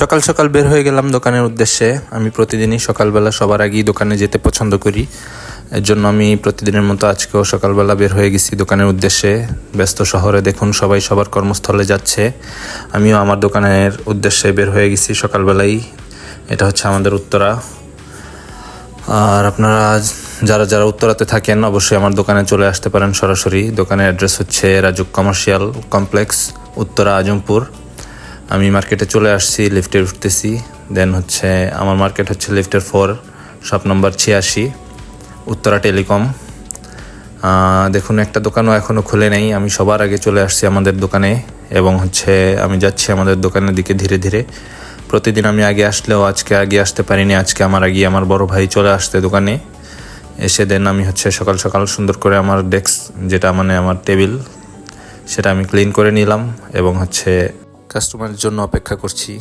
সকাল সকাল বের হয়ে গেলাম দোকানের উদ্দেশ্যে। আমি প্রতিদিনই সকালবেলা সবার আগেই দোকানে যেতে পছন্দ করি। এর জন্য আমি প্রতিদিনের মতো আজকেও সকালবেলা বের হয়ে গেছি দোকানের উদ্দেশ্যে। ব্যস্ত শহরে দেখুন সবাই সবার কর্মস্থলে যাচ্ছে, আমিও আমার দোকানের উদ্দেশ্যে বের হয়ে গেছি সকালবেলাই। এটা হচ্ছে আমাদের উত্তরা। আর আপনারা যারা যারা উত্তরাতে থাকেন অবশ্যই আমার দোকানে চলে আসতে পারেন সরাসরি। দোকানের অ্যাড্রেস হচ্ছে রাজুক কমার্শিয়াল কমপ্লেক্স, উত্তরা, আজমপুর। আমি মার্কেটে চলে আসছি, লিফটে উঠতেছি। দেন হচ্ছে আমার মার্কেট হচ্ছে লিফটের 4, শপ নম্বর 86, উত্তরা টেলিকম। দেখুন একটা দোকানও এখনও খুলে নেই। আমি সবার আগে চলে আসছি আমাদের দোকানে এবং হচ্ছে আমি যাচ্ছি আমাদের দোকানের দিকে ধীরে ধীরে। প্রতিদিন আমি আগে আসলেও আজকে আগে আসতে পারিনি। আজকে আমার আগে আমার বড় ভাই চলে আসতে দোকানে এসে দেন আমি হচ্ছে সকাল সকাল সুন্দর করে আমার ডেস্ক, যেটা মানে আমার টেবিল, সেটা আমি ক্লিন করে নিলাম এবং হচ্ছে কাস্টমারের জন্য অপেক্ষা করছি।